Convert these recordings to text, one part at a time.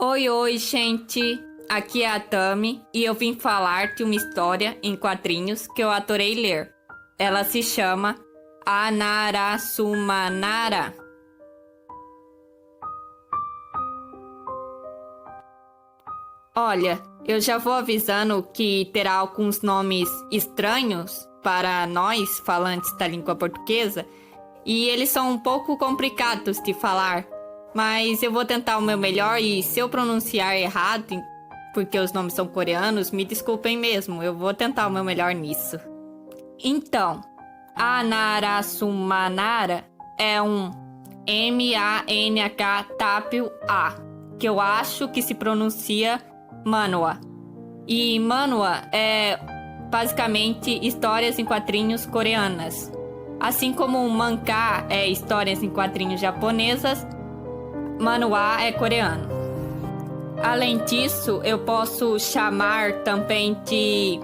Oi, oi, gente! Aqui é a Tami e eu vim falar-te uma história em quadrinhos que eu adorei ler. Ela se chama Anarasumanara. Olha, eu já vou avisando que terá alguns nomes estranhos para nós, falantes da língua portuguesa, e eles são um pouco complicados de falar, mas eu vou tentar o meu melhor e se eu pronunciar errado, porque os nomes são coreanos, me desculpem mesmo, eu vou tentar o meu melhor nisso. Então, Anarasumanara é um M-A-N-H-W-A, que eu acho que se pronuncia manhwa. E manhwa é basicamente histórias em quadrinhos coreanas. Assim como mangá é histórias em quadrinhos japonesas, manhwa é coreano. Além disso, eu posso chamar também de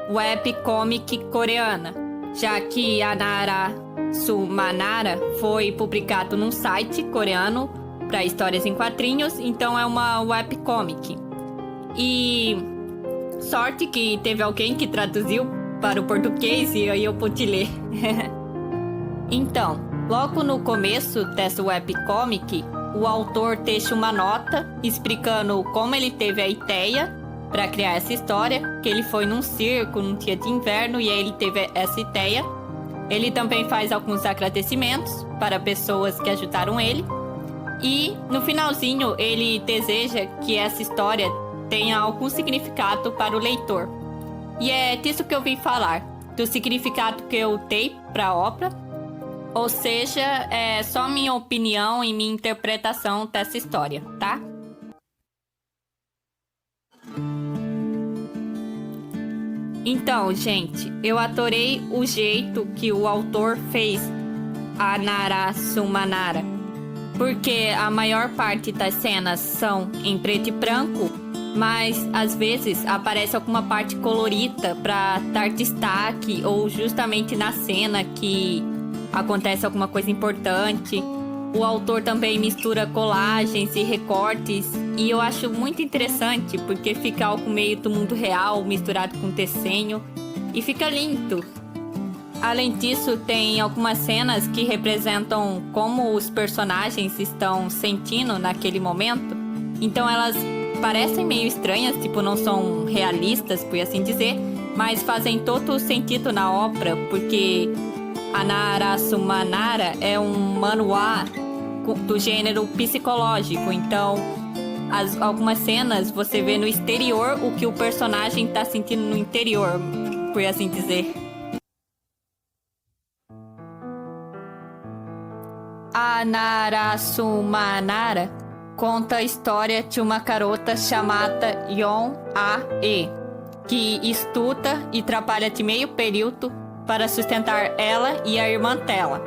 webcomic coreana, já que Anarasumanara foi publicado num site coreano para histórias em quadrinhos, então é uma webcomic. E sorte que teve alguém que traduziu para o português e aí eu pude ler. Então, logo no começo dessa webcomic, o autor deixa uma nota explicando como ele teve a ideia para criar essa história, que ele foi num circo num dia de inverno e aí ele teve essa ideia. Ele também faz alguns agradecimentos para pessoas que ajudaram ele. E no finalzinho ele deseja que essa história tenha algum significado para o leitor. E é disso que eu vim falar, do significado que eu dei para a obra, ou seja, é só minha opinião e minha interpretação dessa história, tá? Então, gente, eu adorei o jeito que o autor fez a Anarasumanara, porque a maior parte das cenas são em preto e branco, mas às vezes aparece alguma parte colorida para dar destaque ou justamente na cena que acontece alguma coisa importante. O autor também mistura colagens e recortes e eu acho muito interessante porque fica algo meio do mundo real misturado com desenho e fica lindo. Além disso, tem algumas cenas que representam como os personagens estão sentindo naquele momento. Então elas parecem meio estranhas, tipo, não são realistas, por assim dizer, mas fazem todo o sentido na obra, porque Anarasumanara é um manhwa do gênero psicológico, então algumas cenas você vê no exterior o que o personagem está sentindo no interior, por assim dizer. Anarasumanara conta a história de uma garota chamada Yeon-A-e, que estuda e trabalha de meio período para sustentar ela e a irmã dela.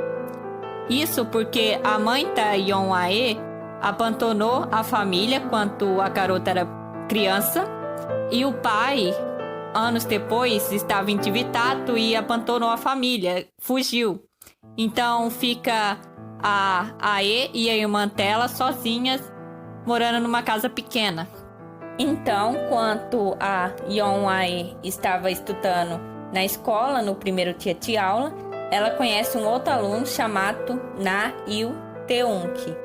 Isso porque a mãe da Yeon-A-e abandonou a família quando a garota era criança e o pai, anos depois, estava endividado e abandonou a família, fugiu. Então fica a Ae e a irmã dela sozinhas, morando numa casa pequena. Então, quando a Yeon-A-e estava estudando na escola, no primeiro dia de aula, ela conhece um outro aluno chamado Na Il-teunk.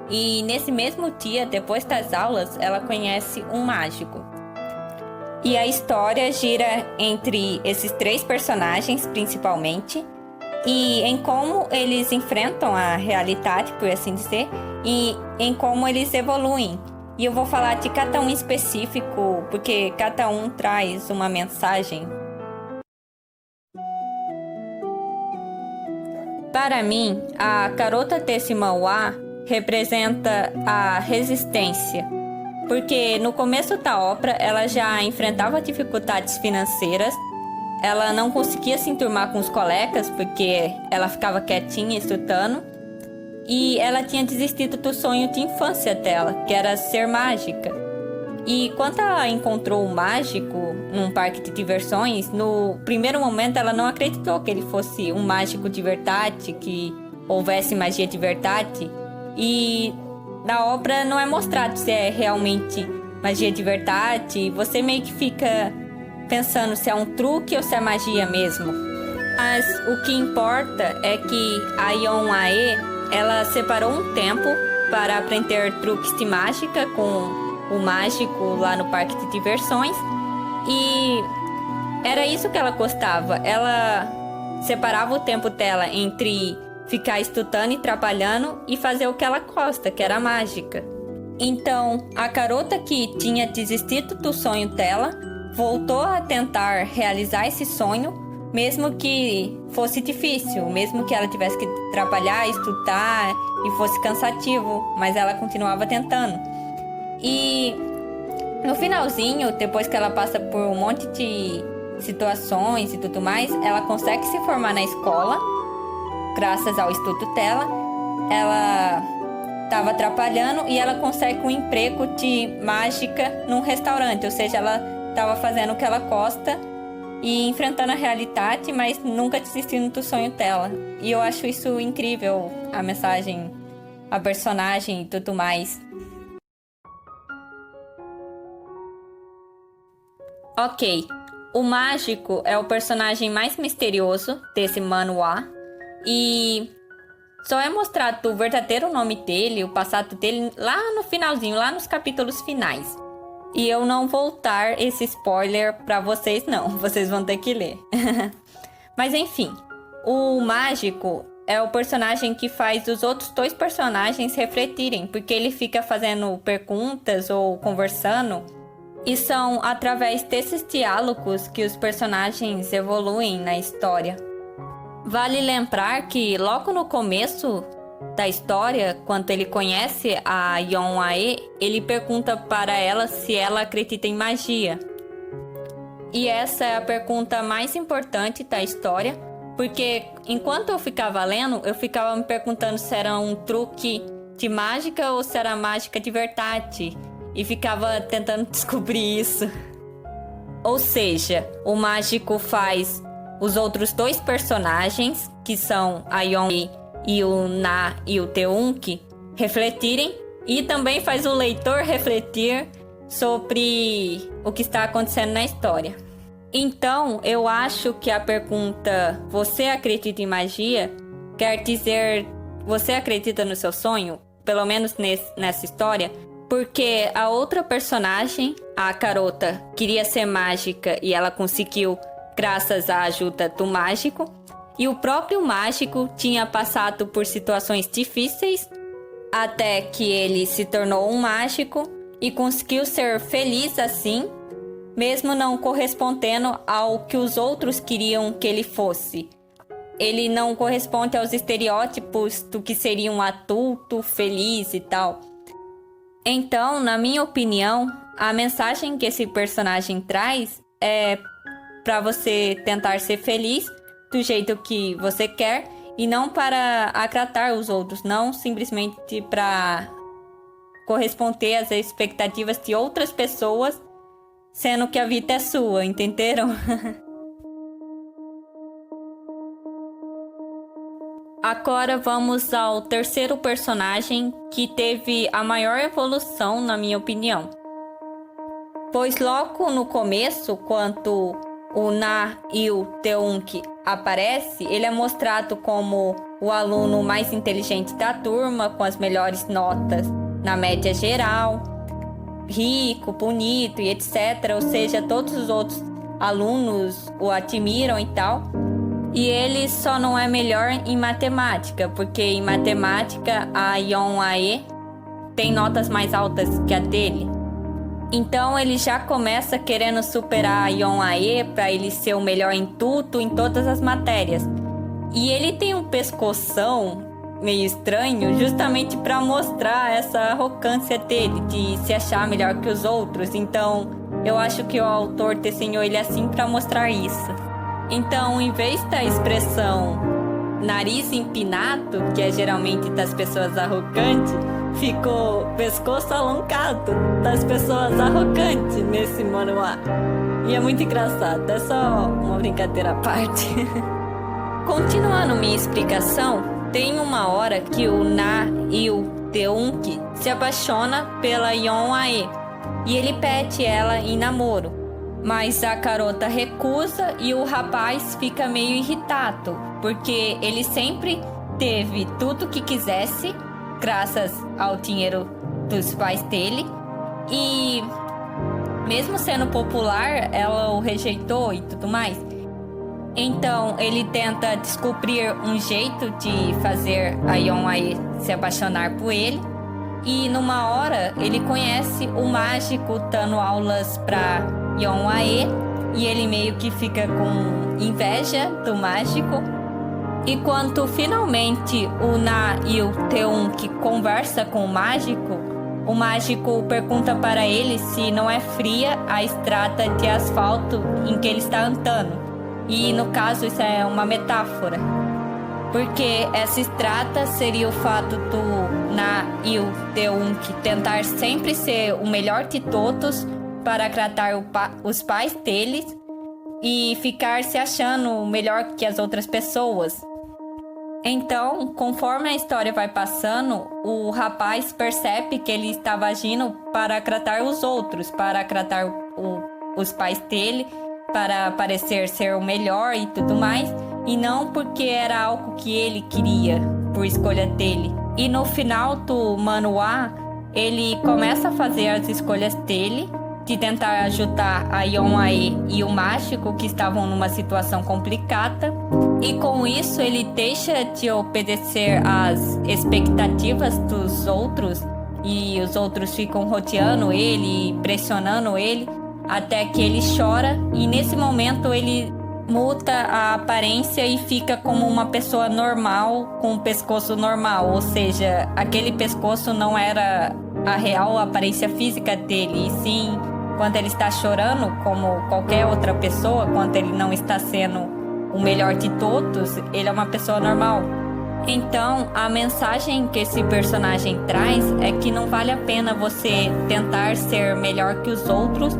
E nesse mesmo dia, depois das aulas, ela conhece um mágico. E a história gira entre esses três personagens, principalmente, e em como eles enfrentam a realidade, por assim dizer, e em como eles evoluem. E eu vou falar de cada um específico, porque cada um traz uma mensagem. Para mim, a garota desse manhwa representa a resistência, porque no começo da obra ela já enfrentava dificuldades financeiras. Ela não conseguia se enturmar com os colegas porque ela ficava quietinha estudando. E ela tinha desistido do sonho de infância dela, que era ser mágica. E quando ela encontrou o mágico num parque de diversões, no primeiro momento ela não acreditou que ele fosse um mágico de verdade, que houvesse magia de verdade. E na obra não é mostrado se é realmente magia de verdade. Você meio que fica pensando se é um truque ou se é magia mesmo. Mas o que importa é que a Yon-Ae, ela separou um tempo para aprender truques de mágica com o mágico lá no parque de diversões. E era isso que ela gostava. Ela separava o tempo dela entre ficar estudando e trabalhando e fazer o que ela gosta, que era a mágica. Então, a garota que tinha desistido do sonho dela voltou a tentar realizar esse sonho, mesmo que fosse difícil, mesmo que ela tivesse que trabalhar, estudar e fosse cansativo, mas ela continuava tentando. E no finalzinho, depois que ela passa por um monte de situações e tudo mais, ela consegue se formar na escola, graças ao estudo dela. Ela estava atrapalhando e ela consegue um emprego de mágica num restaurante, ou seja, ela estava fazendo o que ela gosta e enfrentando a realidade, mas nunca desistindo do sonho dela. E eu acho isso incrível, a mensagem, a personagem e tudo mais. Ok, o mágico é o personagem mais misterioso desse manhwa e só é mostrado o verdadeiro nome dele, o passado dele, lá no finalzinho, lá nos capítulos finais. E eu não vou dar esse spoiler pra vocês não, vocês vão ter que ler. Mas enfim, o mágico é o personagem que faz os outros dois personagens refletirem, porque ele fica fazendo perguntas ou conversando. E são através desses diálogos que os personagens evoluem na história. Vale lembrar que logo no começo da história, quando ele conhece a Yon-Ae, ele pergunta para ela se ela acredita em magia. E essa é a pergunta mais importante da história, porque enquanto eu ficava lendo, eu ficava me perguntando se era um truque de mágica ou se era mágica de verdade. E ficava tentando descobrir isso. Ou seja, o mágico faz os outros dois personagens, que são a Yon e o Na e o Taewoong, refletirem. E também faz o leitor refletir sobre o que está acontecendo na história. Então, eu acho que a pergunta "Você acredita em magia?" quer dizer "Você acredita no seu sonho?" Pelo menos nessa história. Porque a outra personagem, a garota, queria ser mágica e ela conseguiu graças à ajuda do mágico. E o próprio mágico tinha passado por situações difíceis até que ele se tornou um mágico e conseguiu ser feliz assim, mesmo não correspondendo ao que os outros queriam que ele fosse. Ele não corresponde aos estereótipos do que seria um adulto feliz e tal. Então, na minha opinião, a mensagem que esse personagem traz é para você tentar ser feliz do jeito que você quer e não para agradar os outros, não simplesmente para corresponder às expectativas de outras pessoas, sendo que a vida é sua, entenderam? Agora vamos ao terceiro personagem que teve a maior evolução, na minha opinião. Pois logo no começo, quando o Na e o Taewoong aparece, ele é mostrado como o aluno mais inteligente da turma, com as melhores notas na média geral, rico, bonito e etc. Ou seja, todos os outros alunos o admiram e tal. E ele só não é melhor em matemática, porque em matemática a Yon-Ae tem notas mais altas que a dele. Então ele já começa querendo superar a Yon-Ae para ele ser o melhor em tudo, em todas as matérias. E ele tem um pescoção meio estranho, justamente para mostrar essa arrogância dele, de se achar melhor que os outros. Então eu acho que o autor desenhou ele assim para mostrar isso. Então, em vez da expressão nariz empinado, que é geralmente das pessoas arrogantes, ficou pescoço alongado das pessoas arrogantes nesse manhwa. E é muito engraçado, é só uma brincadeira à parte. Continuando minha explicação, tem uma hora que o Na e o Tae-woong se apaixona pela Yeon-ae e ele pede ela em namoro, mas a garota recusa e o rapaz fica meio irritado, porque ele sempre teve tudo que quisesse, graças ao dinheiro dos pais dele, e mesmo sendo popular, ela o rejeitou e tudo mais. Então ele tenta descobrir um jeito de fazer a Yeon-ae se apaixonar por ele. E numa hora ele conhece o mágico dando aulas pra Yeon-ae e ele meio que fica com inveja do mágico. E quando finalmente o Na e o Tae-woong conversa com o mágico pergunta para ele se não é fria a estrada de asfalto em que ele está andando. E no caso isso é uma metáfora, porque essa estrada seria o fato do Na e o Tae-woong tentar sempre ser o melhor de todos para agradar os pais deles e ficar se achando melhor que as outras pessoas. Então, conforme a história vai passando, o rapaz percebe que ele estava agindo para agradar os outros, para agradar os pais dele, para parecer ser o melhor e tudo mais, e não porque era algo que ele queria, por escolha dele. E no final do manuá, ele começa a fazer as escolhas dele, de tentar ajudar a Yeon-ae e o mágico que estavam numa situação complicada. E com isso ele deixa de obedecer às expectativas dos outros e os outros ficam rodeando ele e pressionando ele até que ele chora e nesse momento ele muda a aparência e fica como uma pessoa normal com um pescoço normal, ou seja, aquele pescoço não era a real aparência física dele, e sim quando ele está chorando como qualquer outra pessoa, quando ele não está sendo o melhor de todos, ele é uma pessoa normal. Então, a mensagem que esse personagem traz é que não vale a pena você tentar ser melhor que os outros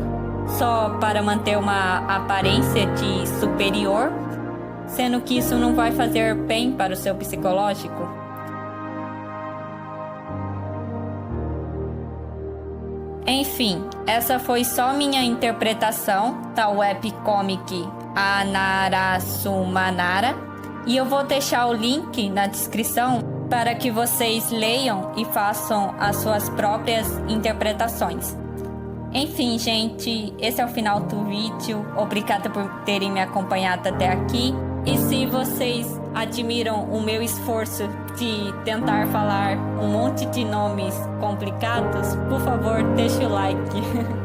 só para manter uma aparência de superior, sendo que isso não vai fazer bem para o seu psicológico. Enfim, essa foi só minha interpretação da webcomic Anara-Sumanara, e eu vou deixar o link na descrição para que vocês leiam e façam as suas próprias interpretações. Enfim, gente, esse é o final do vídeo. Obrigada por terem me acompanhado até aqui. E se vocês admiram o meu esforço de tentar falar um monte de nomes complicados, por favor, deixe o like.